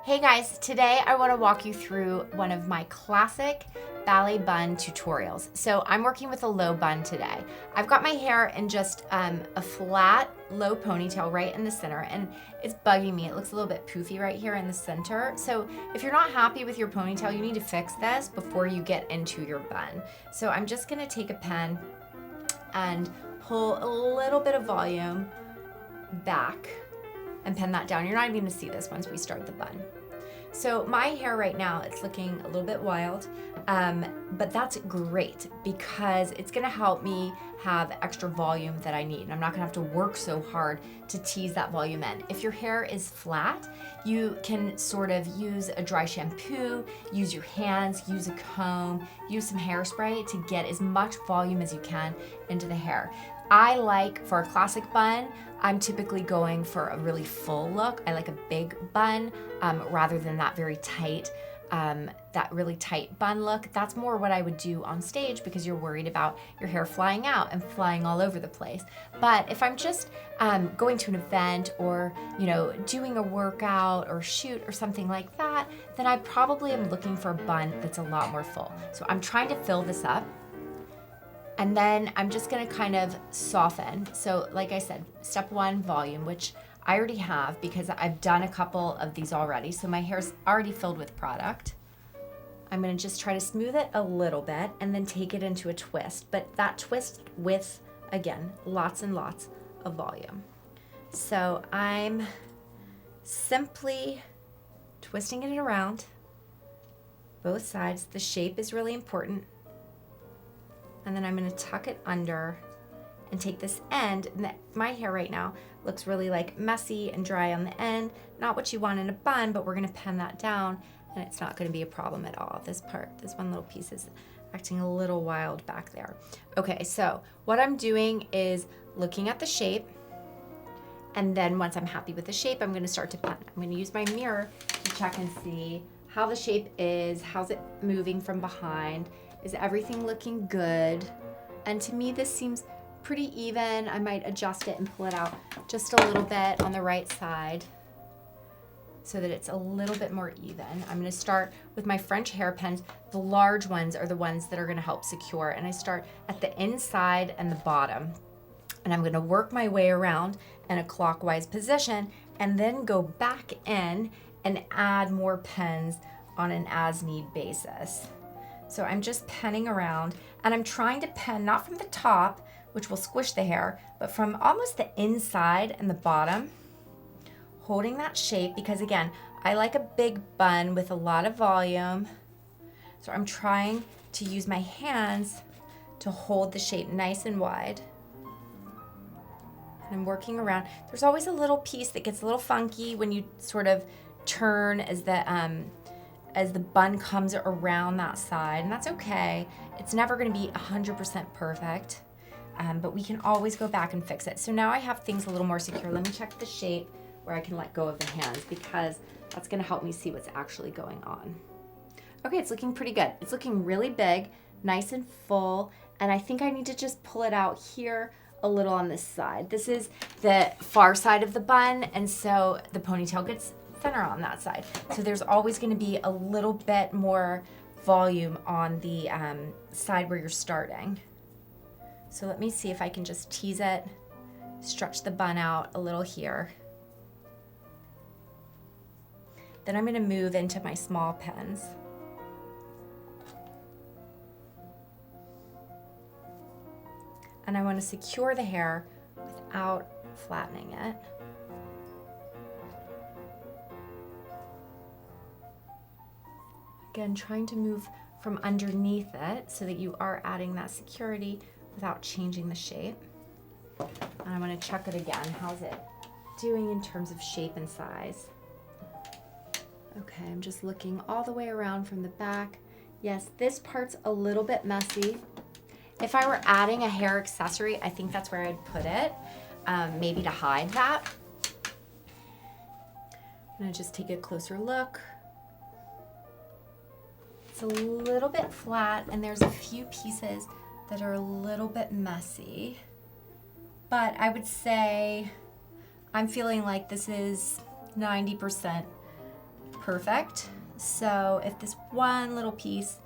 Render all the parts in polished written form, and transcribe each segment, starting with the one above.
Hey guys, today I want to walk you through one of my classic ballet bun tutorials. So I'm working with a low bun today. I've got my hair in just a flat, low ponytail right in the center, and it's bugging me. It looks a little bit poofy right here in the center. So if you're not happy with your ponytail, you need to fix this before you get into your bun. So I'm just gonna take a pen and pull a little bit of volume back and pen that down. You're not even gonna see this once we start the bun. So my hair right now, it's looking a little bit wild, but that's great because it's gonna help me have extra volume that I need. And I'm not gonna have to work so hard to tease that volume in. If your hair is flat, you can sort of use a dry shampoo, use your hands, use a comb, use some hairspray to get as much volume as you can into the hair. I like, for a classic bun, I'm typically going for a really full look. I like a big bun rather than that very tight, that really tight bun look. That's more what I would do on stage because you're worried about your hair flying out and flying all over the place. But if I'm just going to an event or, doing a workout or shoot or something like that, then I probably am looking for a bun that's a lot more full. So I'm trying to fill this up. And then I'm just gonna kind of soften. So like I said, step one, volume, which I already have because I've done a couple of these already. So my hair's already filled with product. I'm gonna just try to smooth it a little bit and then take it into a twist. But that twist with, again, lots and lots of volume. So I'm simply twisting it around, both sides. The shape is really important. And then I'm gonna tuck it under and take this end. My hair right now looks really like messy and dry on the end. Not what you want in a bun, but we're gonna pen that down and it's not gonna be a problem at all. This one little piece is acting a little wild back there. Okay, so what I'm doing is looking at the shape, and then once I'm happy with the shape, I'm gonna start to pen. I'm gonna use my mirror to check and see how the shape is, how's it moving from behind. Is everything looking good? And to me, this seems pretty even. I might adjust it and pull it out just a little bit on the right side so that it's a little bit more even. I'm gonna start with my French hairpins. The large ones are the ones that are gonna help secure. And I start at the inside and the bottom. And I'm gonna work my way around in a clockwise position and then go back in and add more pins on an as-need basis. So I'm just penning around, and I'm trying to pen not from the top, which will squish the hair, but from almost the inside and the bottom, holding that shape because, again, I like a big bun with a lot of volume. So I'm trying to use my hands to hold the shape nice and wide. And I'm working around. There's always a little piece that gets a little funky when you sort of turn as the bun comes around that side, and that's okay. It's never gonna be 100% perfect, but we can always go back and fix it. So now I have things a little more secure. Let me check the shape where I can let go of the hands because that's gonna help me see what's actually going on. Okay, it's looking pretty good. It's looking really big, nice and full, and I think I need to just pull it out here a little on this side. This is the far side of the bun, and so the ponytail gets thinner on that side. So there's always going to be a little bit more volume on the side where you're starting. So let me see if I can just tease it, stretch the bun out a little here. Then I'm going to move into my small pins. And I want to secure the hair without flattening it. Again, trying to move from underneath it so that you are adding that security without changing the shape. And I'm going to check it again. How's it doing in terms of shape and size? Okay, I'm just looking all the way around from the back. Yes, this part's a little bit messy. If I were adding a hair accessory, I think that's where I'd put it, maybe to hide that. I'm going to just take a closer look. It's a little bit flat, and there's a few pieces that are a little bit messy. But I would say I'm feeling like this is 90% perfect. So if this one little piece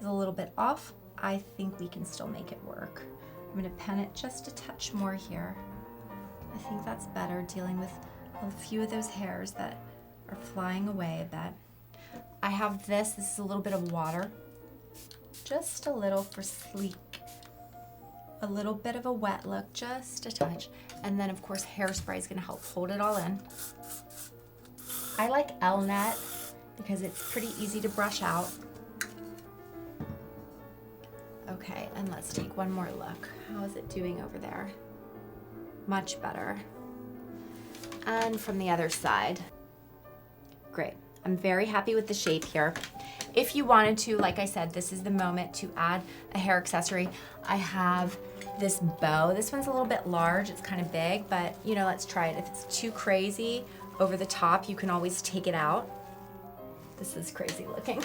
is a little bit off, I think we can still make it work. I'm gonna pen it just a touch more here. I think that's better, dealing with a few of those hairs that are flying away a bit. I have this is a little bit of water, just a little for sleek. A little bit of a wet look, just a touch. And then of course hairspray is gonna help hold it all in. I like L-net because it's pretty easy to brush out. Okay, and let's take one more look. How is it doing over there? Much better. And from the other side. Great. I'm very happy with the shape here. If you wanted to, like I said, this is the moment to add a hair accessory. I have this bow. This one's a little bit large, it's kind of big, but you know, let's try it. If it's too crazy over the top, you can always take it out. This is crazy looking.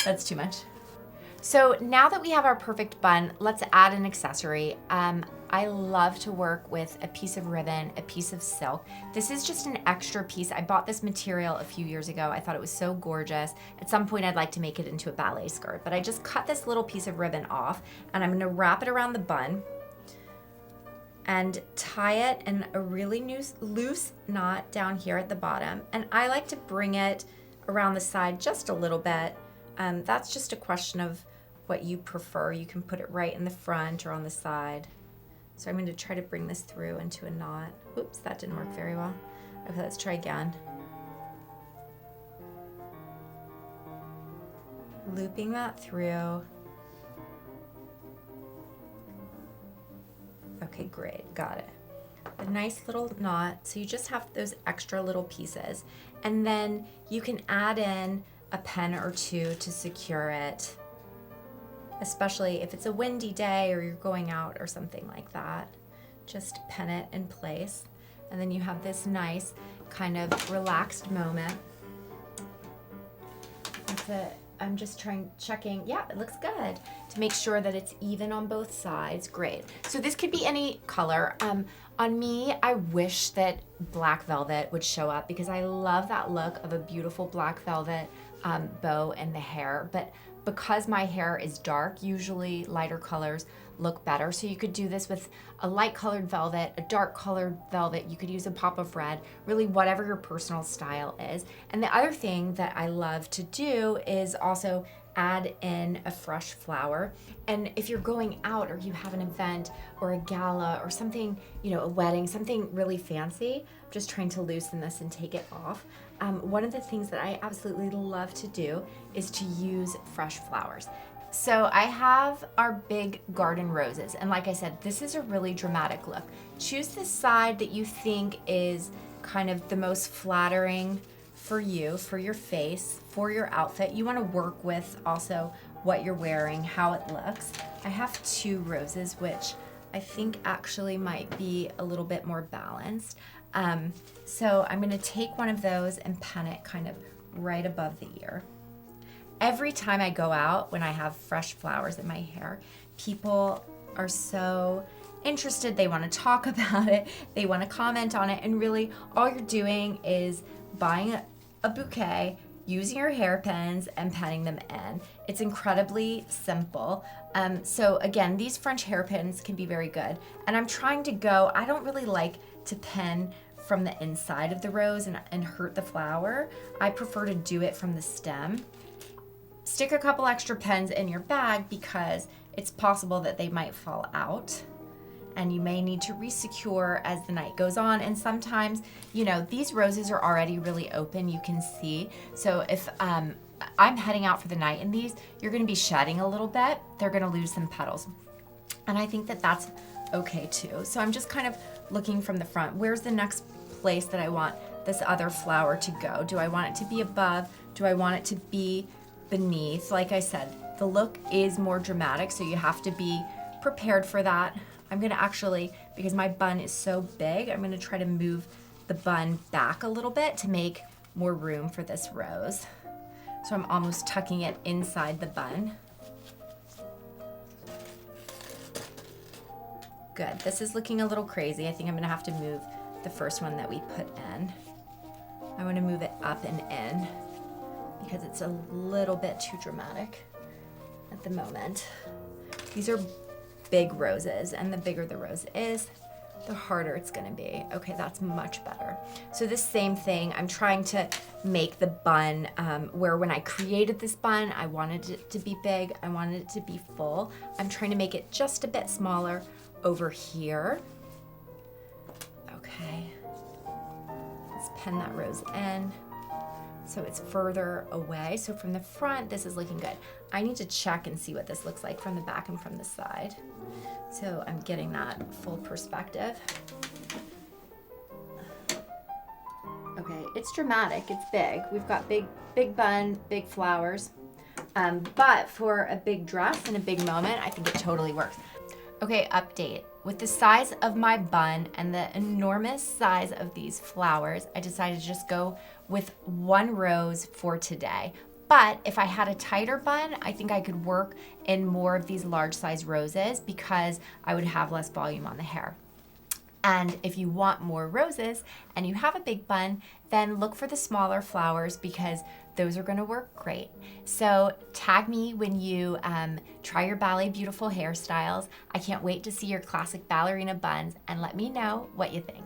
That's too much. So now that we have our perfect bun, let's add an accessory. I love to work with a piece of ribbon, a piece of silk. This is just an extra piece. I bought this material a few years ago. I thought it was so gorgeous. At some point I'd like to make it into a ballet skirt, but I just cut this little piece of ribbon off and I'm gonna wrap it around the bun and tie it in a really loose knot down here at the bottom. And I like to bring it around the side just a little bit. That's just a question of what you prefer. You can put it right in the front or on the side. So I'm going to try to bring this through into a knot. Oops, that didn't work very well. Okay, let's try again. Looping that through. Okay, great, got it. A nice little knot. So you just have those extra little pieces. And then you can add in a pen or two to secure it, especially if it's a windy day or you're going out or something like that. Just pen it in place. And then you have this nice kind of relaxed moment. That's it. I'm just checking, yeah, it looks good, to make sure that it's even on both sides. Great. So this could be any color. On me, I wish that black velvet would show up because I love that look of a beautiful black velvet bow and the hair. But because my hair is dark, usually lighter colors look better. So you could do this with a light colored velvet, a dark colored velvet. You could use a pop of red, really whatever your personal style is. And the other thing that I love to do is also add in a fresh flower. And if you're going out or you have an event or a gala or something, you know, a wedding, something really fancy, I'm just trying to loosen this and take it off. One of the things that I absolutely love to do is to use fresh flowers. So I have our big garden roses, and like I said, this is a really dramatic look. Choose the side that you think is kind of the most flattering for you, for your face, for your outfit. You want to work with also what you're wearing, how it looks. I have two roses, which I think actually might be a little bit more balanced. So I'm going to take one of those and pen it kind of right above the ear. Every time I go out, when I have fresh flowers in my hair, people are so interested. They want to talk about it. They want to comment on it. And really, all you're doing is buying a bouquet, using your hairpins and penning them in. It's incredibly simple. So again, these French hairpins can be very good. And I'm trying to go, I don't really like to pen from the inside of the rose and hurt the flower. I prefer to do it from the stem. Stick a couple extra pens in your bag because it's possible that they might fall out and you may need to resecure as the night goes on. And sometimes, you know, these roses are already really open, you can see. So if I'm heading out for the night in these, you're gonna be shedding a little bit. They're gonna lose some petals. And I think that that's okay too. So I'm just kind of looking from the front. Where's the next place that I want this other flower to go? Do I want it to be above? Do I want it to be beneath? Like I said, the look is more dramatic, so you have to be prepared for that. I'm gonna actually, because my bun is so big, I'm gonna try to move the bun back a little bit to make more room for this rose. So I'm almost tucking it inside the bun. Good, this is looking a little crazy. I think I'm gonna have to move the first one that we put in. I wanna move it up and in because it's a little bit too dramatic at the moment. These are big roses, and the bigger the rose is, the harder it's gonna be. Okay, that's much better. So this same thing, I'm trying to make the bun where when I created this bun, I wanted it to be big, I wanted it to be full. I'm trying to make it just a bit smaller over here. Okay, let's pin that rose in so it's further away. So from the front, this is looking good. I need to check and see what this looks like from the back and from the side. So I'm getting that full perspective. Okay, it's dramatic, it's big. We've got big bun, big flowers. But for a big dress and a big moment, I think it totally works. Okay, update. With the size of my bun and the enormous size of these flowers, I decided to just go with one rose for today. But if I had a tighter bun, I think I could work in more of these large size roses because I would have less volume on the hair. And if you want more roses and you have a big bun, then look for the smaller flowers because those are gonna work great. So tag me when you try your Ballet Beautiful hairstyles. I can't wait to see your classic ballerina buns and let me know what you think.